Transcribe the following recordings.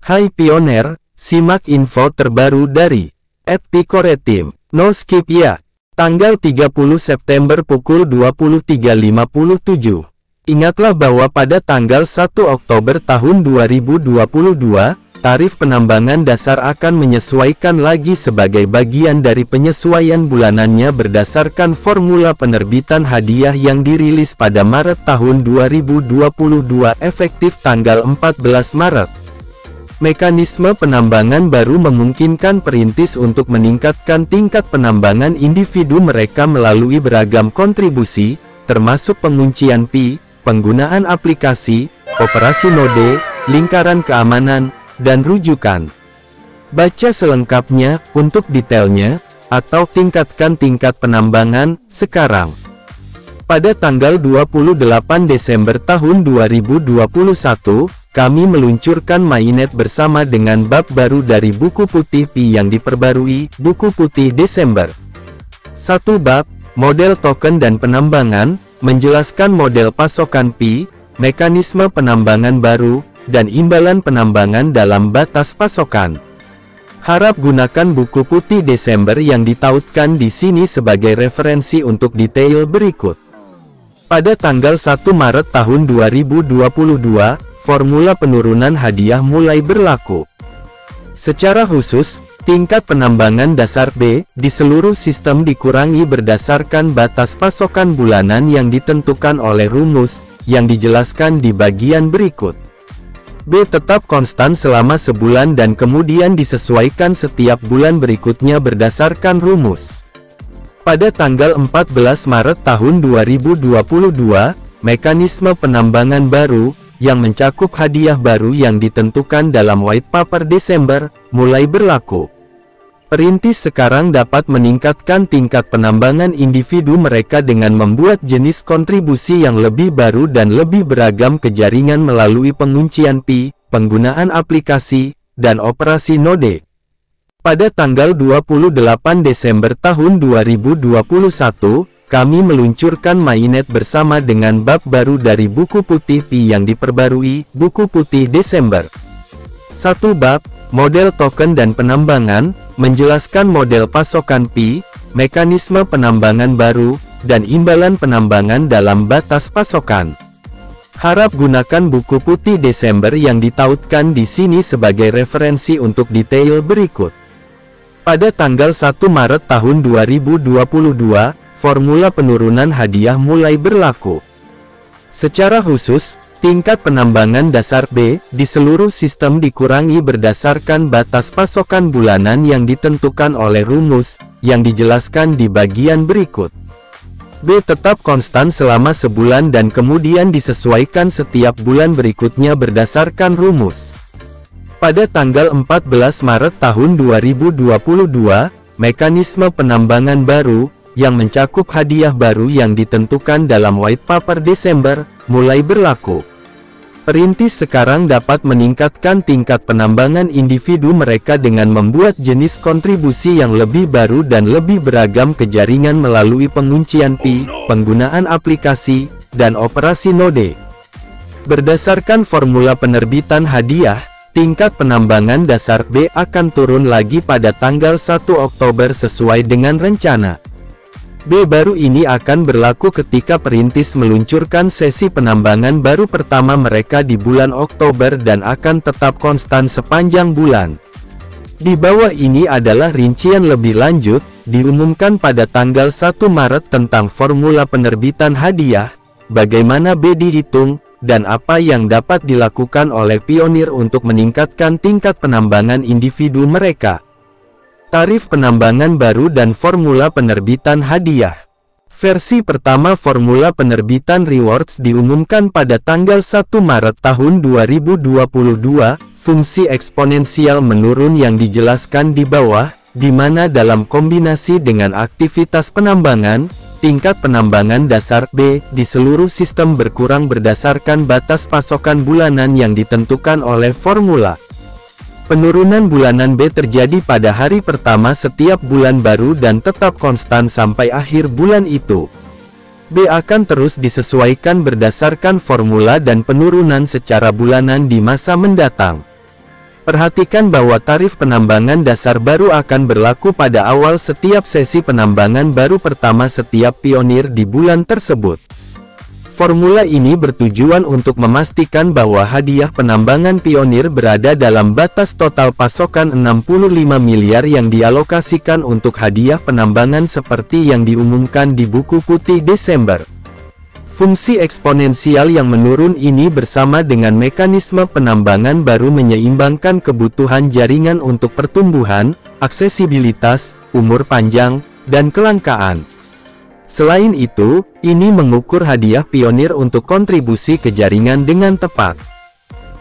Hai Pioner, simak info terbaru dari @pikoretim. No skip ya. Tanggal 30 September pukul 23.57. Ingatlah bahwa pada tanggal 1 Oktober tahun 2022, tarif penambangan dasar akan menyesuaikan lagi sebagai bagian dari penyesuaian bulanannya berdasarkan formula penerbitan hadiah yang dirilis pada Maret tahun 2022 efektif tanggal 14 Maret. Mekanisme penambangan baru memungkinkan perintis untuk meningkatkan tingkat penambangan individu mereka melalui beragam kontribusi, termasuk penguncian PI, penggunaan aplikasi, operasi node, lingkaran keamanan, dan rujukan. Baca selengkapnya, untuk detailnya, atau tingkatkan tingkat penambangan, sekarang. Pada tanggal 28 Desember tahun 2021, kami meluncurkan mainnet bersama dengan bab baru dari buku putih PI yang diperbarui, buku putih Desember. 1 bab, model token dan penambangan, menjelaskan model pasokan PI, mekanisme penambangan baru, dan imbalan penambangan dalam batas pasokan. Harap gunakan buku putih Desember yang ditautkan di sini sebagai referensi untuk detail berikut. Pada tanggal 1 Maret tahun 2022, formula penurunan hadiah mulai berlaku. Secara khusus, tingkat penambangan dasar B di seluruh sistem dikurangi berdasarkan batas pasokan bulanan yang ditentukan oleh rumus, yang dijelaskan di bagian berikut. B tetap konstan selama sebulan dan kemudian disesuaikan setiap bulan berikutnya berdasarkan rumus. Pada tanggal 14 Maret tahun 2022, mekanisme penambangan baru, yang mencakup hadiah baru yang ditentukan dalam white paper Desember, mulai berlaku. Perintis sekarang dapat meningkatkan tingkat penambangan individu mereka dengan membuat jenis kontribusi yang lebih baru dan lebih beragam ke jaringan melalui penguncian PI, penggunaan aplikasi, dan operasi node. Pada tanggal 28 Desember tahun 2021, kami meluncurkan mainnet bersama dengan bab baru dari buku putih PI yang diperbarui, buku putih Desember. 1 bab, model token dan penambangan, menjelaskan model pasokan PI, mekanisme penambangan baru, dan imbalan penambangan dalam batas pasokan. Harap gunakan buku putih Desember yang ditautkan di sini sebagai referensi untuk detail berikut. Pada tanggal 1 Maret tahun 2022, formula penurunan hadiah mulai berlaku. Secara khusus, tingkat penambangan dasar B di seluruh sistem dikurangi berdasarkan batas pasokan bulanan yang ditentukan oleh rumus, yang dijelaskan di bagian berikut. B tetap konstan selama sebulan dan kemudian disesuaikan setiap bulan berikutnya berdasarkan rumus. Pada tanggal 14 Maret tahun 2022, mekanisme penambangan baru, yang mencakup hadiah baru yang ditentukan dalam white paper Desember, mulai berlaku. Perintis sekarang dapat meningkatkan tingkat penambangan individu mereka dengan membuat jenis kontribusi yang lebih baru dan lebih beragam ke jaringan melalui penguncian PI, penggunaan aplikasi, dan operasi node. Berdasarkan formula penerbitan hadiah, tingkat penambangan dasar B akan turun lagi pada tanggal 1 Oktober sesuai dengan rencana. B baru ini akan berlaku ketika perintis meluncurkan sesi penambangan baru pertama mereka di bulan Oktober dan akan tetap konstan sepanjang bulan. Di bawah ini adalah rincian lebih lanjut, diumumkan pada tanggal 1 Maret tentang formula penerbitan hadiah, bagaimana B dihitung, dan apa yang dapat dilakukan oleh pionir untuk meningkatkan tingkat penambangan individu mereka. Tarif penambangan baru dan formula penerbitan hadiah. Versi pertama formula penerbitan rewards diumumkan pada tanggal 1 Maret tahun 2022, fungsi eksponensial menurun yang dijelaskan di bawah, di mana dalam kombinasi dengan aktivitas penambangan, tingkat penambangan dasar B di seluruh sistem berkurang berdasarkan batas pasokan bulanan yang ditentukan oleh formula. Penurunan bulanan B terjadi pada hari pertama setiap bulan baru dan tetap konstan sampai akhir bulan itu. B akan terus disesuaikan berdasarkan formula dan penurunan secara bulanan di masa mendatang. Perhatikan bahwa tarif penambangan dasar baru akan berlaku pada awal setiap sesi penambangan baru pertama setiap pionir di bulan tersebut. Formula ini bertujuan untuk memastikan bahwa hadiah penambangan pionir berada dalam batas total pasokan 65 miliar yang dialokasikan untuk hadiah penambangan seperti yang diumumkan di buku putih Desember. Fungsi eksponensial yang menurun ini bersama dengan mekanisme penambangan baru menyeimbangkan kebutuhan jaringan untuk pertumbuhan, aksesibilitas, umur panjang, dan kelangkaan. Selain itu, ini mengukur hadiah pionir untuk kontribusi ke jaringan dengan tepat.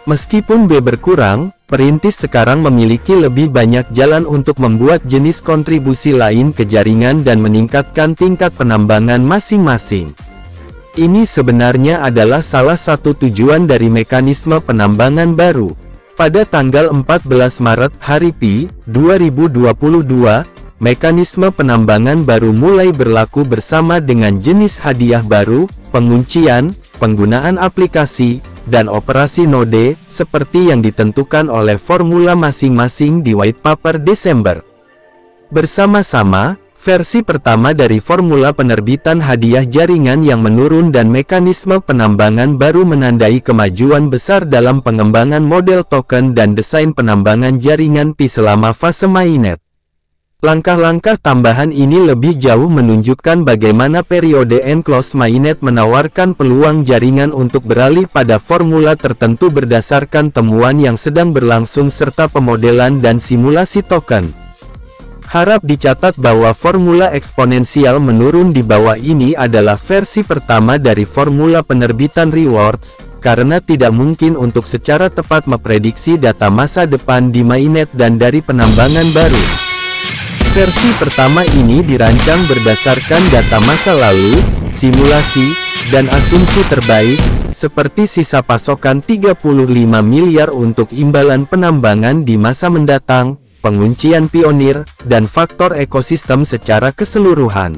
Meskipun B berkurang, perintis sekarang memiliki lebih banyak jalan untuk membuat jenis kontribusi lain ke jaringan dan meningkatkan tingkat penambangan masing-masing. Ini sebenarnya adalah salah satu tujuan dari mekanisme penambangan baru. Pada tanggal 14 Maret hari Pi, 2022, mekanisme penambangan baru mulai berlaku bersama dengan jenis hadiah baru, penguncian, penggunaan aplikasi, dan operasi node, seperti yang ditentukan oleh formula masing-masing di white paper Desember. Bersama-sama, versi pertama dari formula penerbitan hadiah jaringan yang menurun dan mekanisme penambangan baru menandai kemajuan besar dalam pengembangan model token dan desain penambangan jaringan Pi selama fase mainnet. Langkah-langkah tambahan ini lebih jauh menunjukkan bagaimana periode enclosed mainnet menawarkan peluang jaringan untuk beralih pada formula tertentu berdasarkan temuan yang sedang berlangsung serta pemodelan dan simulasi token. Harap dicatat bahwa formula eksponensial menurun di bawah ini adalah versi pertama dari formula penerbitan rewards, karena tidak mungkin untuk secara tepat memprediksi data masa depan di mainnet dan dari penambangan baru. Versi pertama ini dirancang berdasarkan data masa lalu, simulasi, dan asumsi terbaik, seperti sisa pasokan 35 miliar untuk imbalan penambangan di masa mendatang, penguncian pionir, dan faktor ekosistem secara keseluruhan.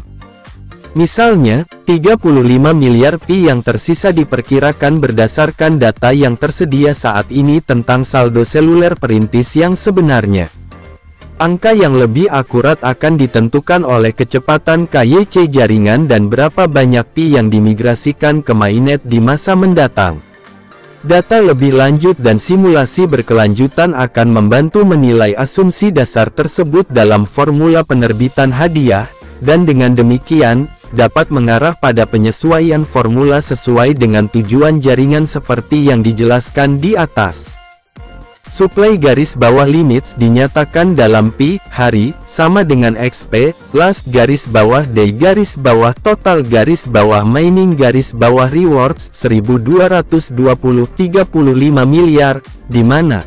Misalnya, 35 miliar Pi yang tersisa diperkirakan berdasarkan data yang tersedia saat ini tentang saldo seluler perintis yang sebenarnya. Angka yang lebih akurat akan ditentukan oleh kecepatan KYC jaringan dan berapa banyak Pi yang dimigrasikan ke mainnet di masa mendatang. Data lebih lanjut dan simulasi berkelanjutan akan membantu menilai asumsi dasar tersebut dalam formula penerbitan hadiah, dan dengan demikian, dapat mengarah pada penyesuaian formula sesuai dengan tujuan jaringan seperti yang dijelaskan di atas. Supply garis bawah limits dinyatakan dalam Pi, hari, sama dengan XP, last garis bawah day garis bawah total garis bawah mining garis bawah rewards, 1220,35 miliar, di mana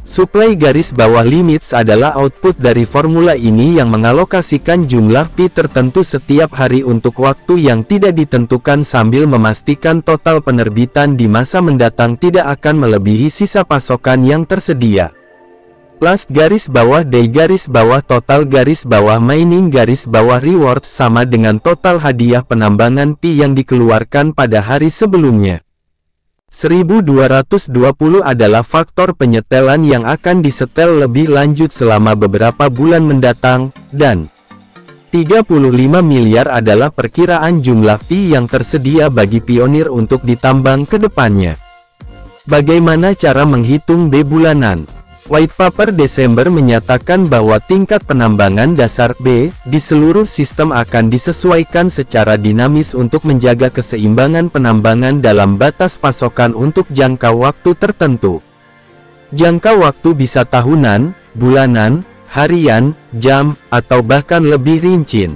supply garis bawah limits adalah output dari formula ini yang mengalokasikan jumlah Pi tertentu setiap hari untuk waktu yang tidak ditentukan sambil memastikan total penerbitan di masa mendatang tidak akan melebihi sisa pasokan yang tersedia. Last garis bawah day garis bawah total garis bawah mining garis bawah rewards sama dengan total hadiah penambangan Pi yang dikeluarkan pada hari sebelumnya. 1220 adalah faktor penyetelan yang akan disetel lebih lanjut selama beberapa bulan mendatang, dan 35 miliar adalah perkiraan jumlah Pi yang tersedia bagi pionir untuk ditambang ke depannya. Bagaimana cara menghitung B bulanan? White paper Desember menyatakan bahwa tingkat penambangan dasar B di seluruh sistem akan disesuaikan secara dinamis untuk menjaga keseimbangan penambangan dalam batas pasokan untuk jangka waktu tertentu. Jangka waktu bisa tahunan, bulanan, harian, jam, atau bahkan lebih rinci.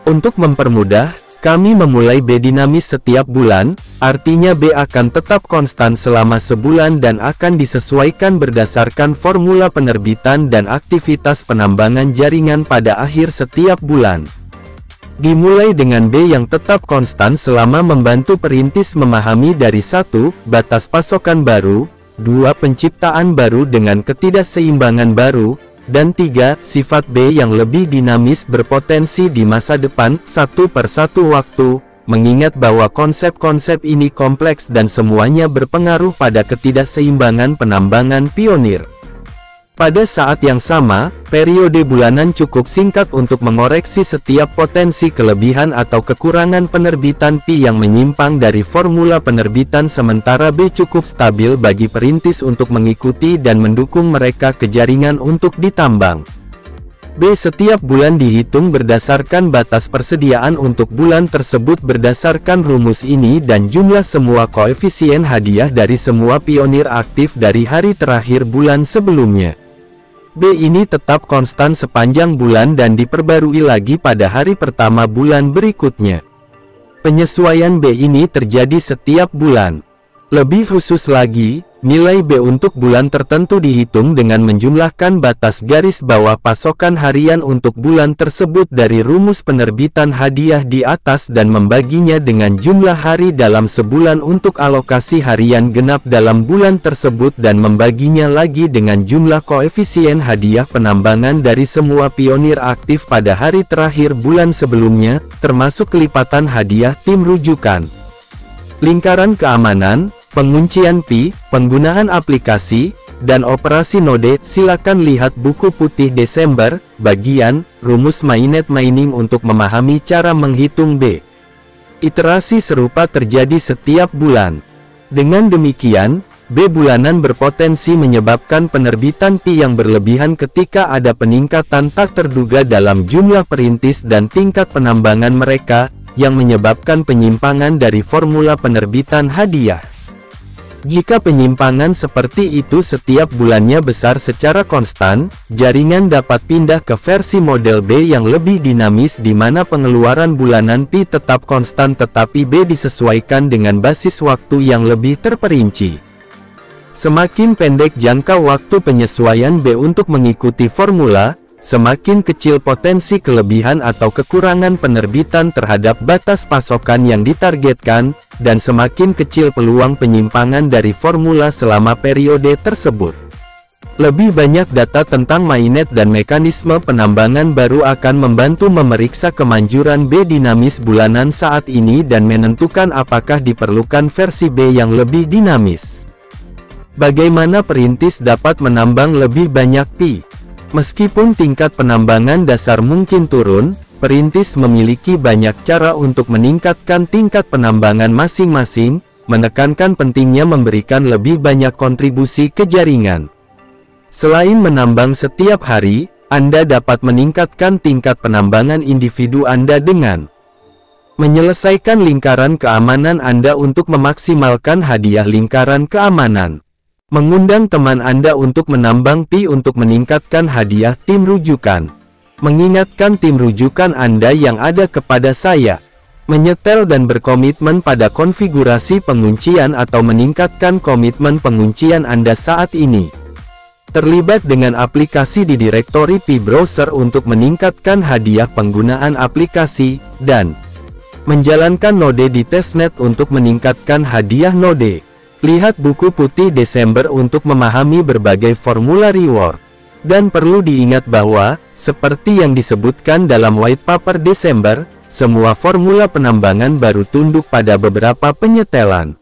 Untuk mempermudah, kami memulai B dinamis setiap bulan, artinya B akan tetap konstan selama sebulan dan akan disesuaikan berdasarkan formula penerbitan dan aktivitas penambangan jaringan pada akhir setiap bulan. Dimulai dengan B yang tetap konstan selama membantu perintis memahami dari 1. Batas pasokan baru, 2. Penciptaan baru dengan ketidakseimbangan baru, dan 3. Sifat B yang lebih dinamis berpotensi di masa depan, satu persatu waktu, mengingat bahwa konsep-konsep ini kompleks dan semuanya berpengaruh pada ketidakseimbangan penambangan pionir. Pada saat yang sama, periode bulanan cukup singkat untuk mengoreksi setiap potensi kelebihan atau kekurangan penerbitan P yang menyimpang dari formula penerbitan, sementara B cukup stabil bagi perintis untuk mengikuti dan mendukung mereka ke jaringan untuk ditambang. B setiap bulan dihitung berdasarkan batas persediaan untuk bulan tersebut berdasarkan rumus ini dan jumlah semua koefisien hadiah dari semua pionir aktif dari hari terakhir bulan sebelumnya. B ini tetap konstan sepanjang bulan dan diperbarui lagi pada hari pertama bulan berikutnya. Penyesuaian B ini terjadi setiap bulan. Lebih khusus lagi, nilai B untuk bulan tertentu dihitung dengan menjumlahkan batas garis bawah pasokan harian untuk bulan tersebut dari rumus penerbitan hadiah di atas dan membaginya dengan jumlah hari dalam sebulan untuk alokasi harian genap dalam bulan tersebut dan membaginya lagi dengan jumlah koefisien hadiah penambangan dari semua pionir aktif pada hari terakhir bulan sebelumnya, termasuk kelipatan hadiah tim rujukan. Lingkaran keamanan, penguncian P, penggunaan aplikasi, dan operasi node. Silakan lihat buku putih Desember, bagian rumus mainnet mining untuk memahami cara menghitung B. Iterasi serupa terjadi setiap bulan. Dengan demikian, B bulanan berpotensi menyebabkan penerbitan P yang berlebihan ketika ada peningkatan tak terduga dalam jumlah perintis dan tingkat penambangan mereka, yang menyebabkan penyimpangan dari formula penerbitan hadiah. Jika penyimpangan seperti itu setiap bulannya besar secara konstan, jaringan dapat pindah ke versi model B yang lebih dinamis di mana pengeluaran bulanan P tetap konstan tetapi B disesuaikan dengan basis waktu yang lebih terperinci. Semakin pendek jangka waktu penyesuaian B untuk mengikuti formula, semakin kecil potensi kelebihan atau kekurangan penerbitan terhadap batas pasokan yang ditargetkan, dan semakin kecil peluang penyimpangan dari formula selama periode tersebut. Lebih banyak data tentang mainnet dan mekanisme penambangan baru akan membantu memeriksa kemanjuran B dinamis bulanan saat ini dan menentukan apakah diperlukan versi B yang lebih dinamis. Bagaimana perintis dapat menambang lebih banyak P? Meskipun tingkat penambangan dasar mungkin turun, perintis memiliki banyak cara untuk meningkatkan tingkat penambangan masing-masing, menekankan pentingnya memberikan lebih banyak kontribusi ke jaringan. Selain menambang setiap hari, Anda dapat meningkatkan tingkat penambangan individu Anda dengan menyelesaikan lingkaran keamanan Anda untuk memaksimalkan hadiah lingkaran keamanan. Mengundang teman Anda untuk menambang P untuk meningkatkan hadiah tim rujukan. Mengingatkan tim rujukan Anda yang ada kepada saya. Menyetel dan berkomitmen pada konfigurasi penguncian atau meningkatkan komitmen penguncian Anda saat ini. Terlibat dengan aplikasi di direktori P browser untuk meningkatkan hadiah penggunaan aplikasi, dan menjalankan node di testnet untuk meningkatkan hadiah node. Lihat buku putih Desember untuk memahami berbagai formula reward. Dan perlu diingat bahwa, seperti yang disebutkan dalam white paper Desember, semua formula penambangan baru tunduk pada beberapa penyetelan.